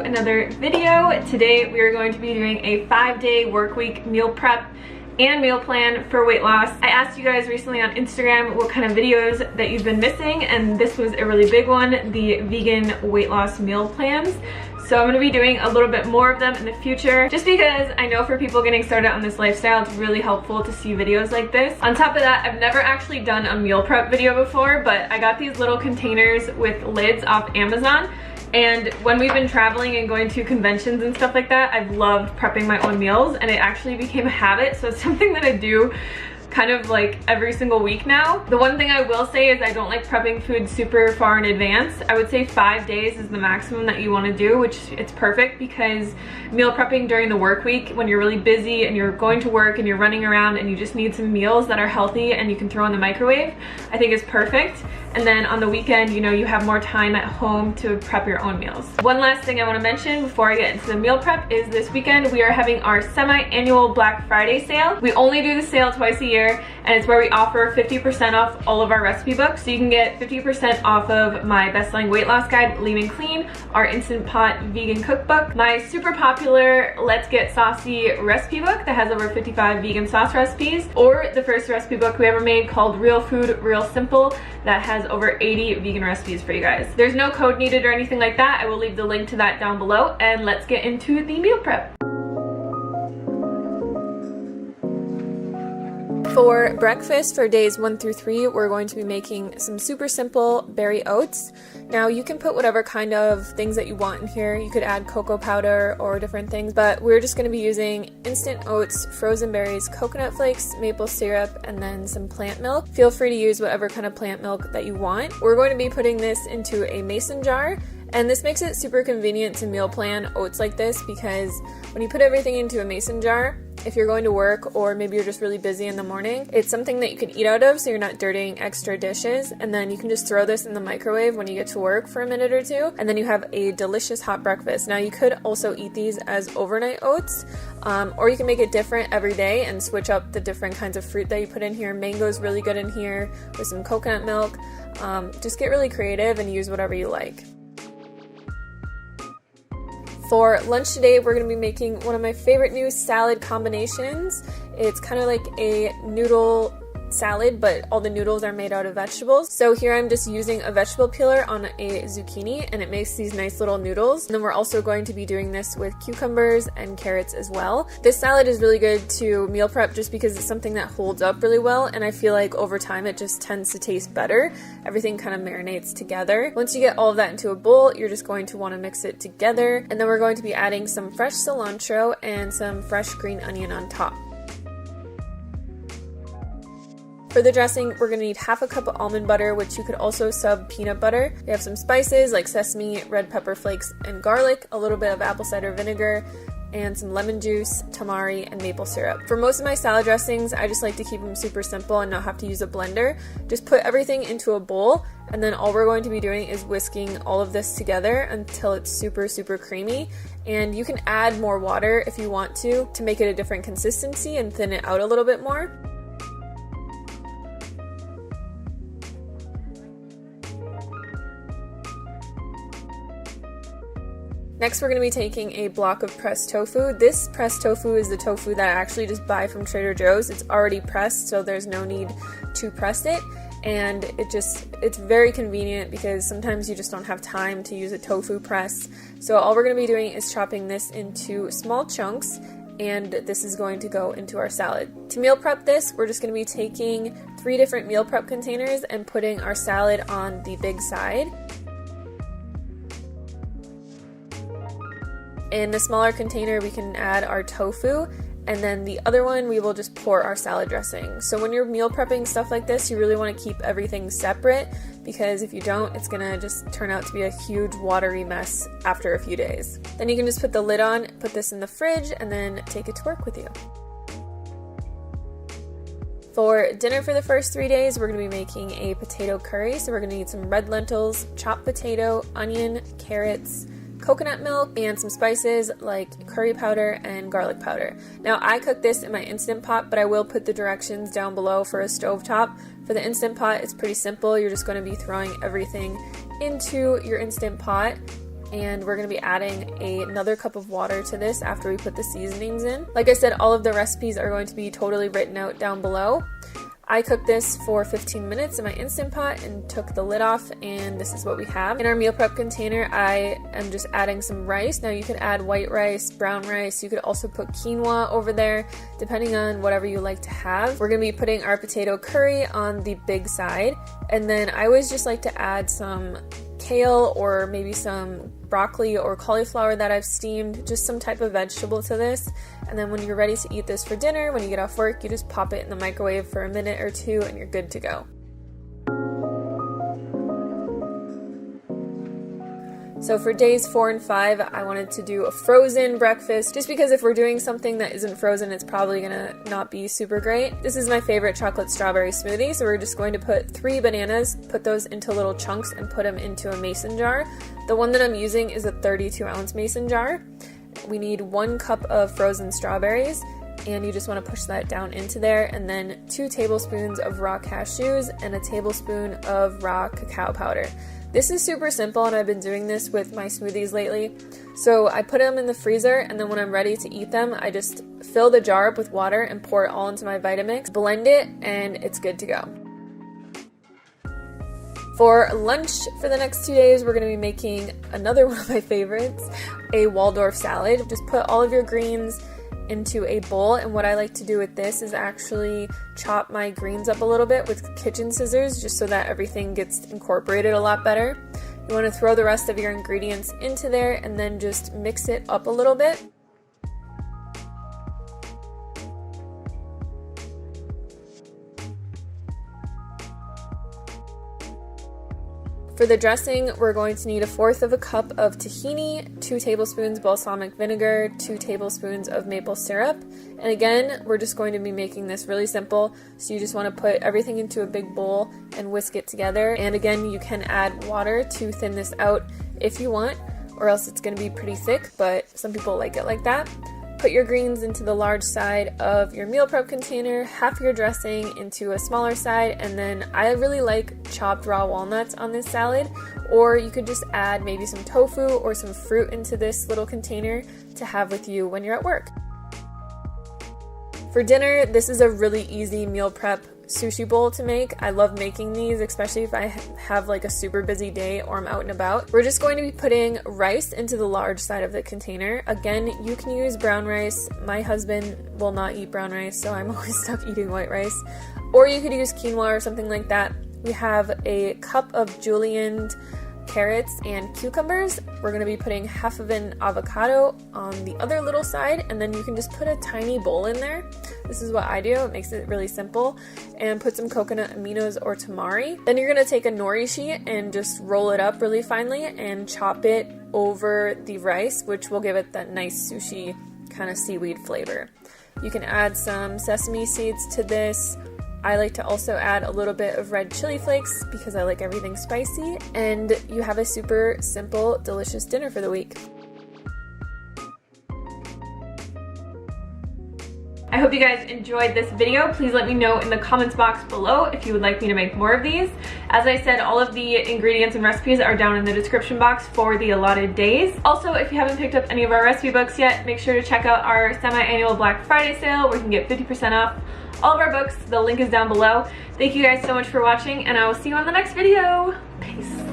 another video. Today we are going to be doing a 5-day work week meal prep and meal plan for weight loss. I asked you guys recently on Instagram what kind of videos that you've been missing, and this was a really big one, the vegan weight loss meal plans. So I'm gonna be doing a little bit more of them in the future, just because I know for people getting started on this lifestyle, it's really helpful to see videos like this. On top of that, I've never actually done a meal prep video before, but I got these little containers with lids off Amazon. And when we've been traveling and going to conventions and stuff like that, I've loved prepping my own meals, and it actually became a habit. So it's something that I do kind of like every single week now. The one thing I will say is I don't like prepping food super far in advance. I would say 5 days is the maximum that you want to do, which it's perfect because meal prepping during the work week, when you're really busy and you're going to work and you're running around and you just need some meals that are healthy and you can throw in the microwave, I think is perfect. And then on the weekend, you know, you have more time at home to prep your own meals. One last thing I want to mention before I get into the meal prep is this weekend we are having our semi-annual Black Friday sale. We only do the sale twice a year, and it's where we offer 50% off all of our recipe books. So you can get 50% off of my best-selling weight loss guide, Lean and Clean, our Instant Pot vegan cookbook, my super popular Let's Get Saucy recipe book that has over 55 vegan sauce recipes, or the first recipe book we ever made called Real Food, Real Simple, that has over 80 vegan recipes for you guys. There's no code needed or anything like that. I will leave the link to that down below, and let's get into the meal prep. For breakfast for days 1 through 3, we're going to be making some super simple berry oats. Now you can put whatever kind of things that you want in here. You could add cocoa powder or different things, but we're just going to be using instant oats, frozen berries, coconut flakes, maple syrup, and then some plant milk. Feel free to use whatever kind of plant milk that you want. We're going to be putting this into a mason jar. And this makes it super convenient to meal plan oats like this, because when you put everything into a mason jar, if you're going to work or maybe you're just really busy in the morning, it's something that you can eat out of, so you're not dirtying extra dishes. And then you can just throw this in the microwave when you get to work for a minute or two, and then you have a delicious hot breakfast. Now you could also eat these as overnight oats, or you can make it different every day and switch up the different kinds of fruit that you put in here. Mango's really good in here with some coconut milk. Just get really creative and use whatever you like. For lunch today, we're going to be making one of my favorite new salad combinations. It's kind of like a noodle salad, but all the noodles are made out of vegetables. So here I'm just using a vegetable peeler on a zucchini, and it makes these nice little noodles. And then we're also going to be doing this with cucumbers and carrots as well. This salad is really good to meal prep just because it's something that holds up really well, and I feel like over time it just tends to taste better. Everything kind of marinates together. Once you get all of that into a bowl, you're just going to want to mix it together, and then we're going to be adding some fresh cilantro and some fresh green onion on top. For the dressing, we're going to need half a cup of almond butter, which you could also sub peanut butter. We have some spices like sesame, red pepper flakes, and garlic, a little bit of apple cider vinegar, and some lemon juice, tamari, and maple syrup. For most of my salad dressings, I just like to keep them super simple and not have to use a blender. Just put everything into a bowl, and then all we're going to be doing is whisking all of this together until it's super, super creamy. And you can add more water if you want to make it a different consistency and thin it out a little bit more. Next, we're going to be taking a block of pressed tofu. This pressed tofu is the tofu that I actually just buy from Trader Joe's. It's already pressed, so there's no need to press it. And it's very convenient because sometimes you just don't have time to use a tofu press. So all we're going to be doing is chopping this into small chunks, and this is going to go into our salad. To meal prep this, we're just going to be taking 3 different meal prep containers and putting our salad on the big side. In the smaller container, we can add our tofu, and then the other one, we will just pour our salad dressing. So when you're meal prepping stuff like this, you really want to keep everything separate, because if you don't, it's gonna just turn out to be a huge watery mess after a few days. Then you can just put the lid on, put this in the fridge, and then take it to work with you. For dinner for the first 3 days, we're going to be making a potato curry. So we're going to need some red lentils, chopped potato, onion, carrots, coconut milk, and some spices like curry powder and garlic powder. Now I cook this in my Instant Pot, but I will put the directions down below for a stovetop. For the Instant Pot, it's pretty simple. You're just going to be throwing everything into your Instant Pot, and we're going to be adding another cup of water to this after we put the seasonings in. Like I said, all of the recipes are going to be totally written out down below. I cooked this for 15 minutes in my Instant Pot and took the lid off, and this is what we have. In our meal prep container, I am just adding some rice. Now you could add white rice, brown rice, you could also put quinoa over there, depending on whatever you like to have. We're going to be putting our potato curry on the big side, and then I always just like to add some kale or maybe some broccoli or cauliflower that I've steamed, just some type of vegetable to this. And then when you're ready to eat this for dinner, when you get off work, you just pop it in the microwave for a minute or two and you're good to go. So for days 4 and 5, I wanted to do a frozen breakfast, just because if we're doing something that isn't frozen, it's probably gonna not be super great. This is my favorite chocolate strawberry smoothie, so we're just going to put 3 bananas, put those into little chunks, and put them into a mason jar. The one that I'm using is a 32-ounce mason jar. We need 1 cup of frozen strawberries, and you just want to push that down into there, and then 2 tablespoons of raw cashews and a tablespoon of raw cacao powder. This is super simple, and I've been doing this with my smoothies lately. So I put them in the freezer, and then when I'm ready to eat them, I just fill the jar up with water and pour it all into my Vitamix, blend it, and it's good to go. For lunch for the next 2 days, we're going to be making another one of my favorites, a Waldorf salad. Just put all of your greens into a bowl, and what I like to do with this is actually chop my greens up a little bit with kitchen scissors, just so that everything gets incorporated a lot better. You want to throw the rest of your ingredients into there and then just mix it up a little bit. For the dressing, we're going to need 1/4 cup of tahini, 2 tablespoons balsamic vinegar, 2 tablespoons of maple syrup. And again, we're just going to be making this really simple, so you just want to put everything into a big bowl and whisk it together. And again, you can add water to thin this out if you want, or else it's going to be pretty thick, but some people like it like that. Put your greens into the large side of your meal prep container, half your dressing into a smaller side, and then I really like chopped raw walnuts on this salad, or you could just add maybe some tofu or some fruit into this little container to have with you when you're at work. For dinner, this is a really easy meal prep sushi bowl to make. I love making these, especially if I have like a super busy day or I'm out and about. We're just going to be putting rice into the large side of the container. Again, you can use brown rice. My husband will not eat brown rice, so I'm always stuck eating white rice. Or you could use quinoa or something like that. We have a cup of julienned carrots and cucumbers. We're going to be putting half of an avocado on the other little side, and then you can just put a tiny bowl in there. This is what I do. It makes it really simple. And put some coconut aminos or tamari. Then you're going to take a nori sheet and just roll it up really finely and chop it over the rice, which will give it that nice sushi kind of seaweed flavor. You can add some sesame seeds to this. I like to also add a little bit of red chili flakes because I like everything spicy, and you have a super simple, delicious dinner for the week. I hope you guys enjoyed this video. Please let me know in the comments box below if you would like me to make more of these. As I said, all of the ingredients and recipes are down in the description box for the allotted days. Also, if you haven't picked up any of our recipe books yet, make sure to check out our semi-annual Black Friday sale where you can get 50% off all of our books. The link is down below. Thank you guys so much for watching, and I will see you on the next video. Peace.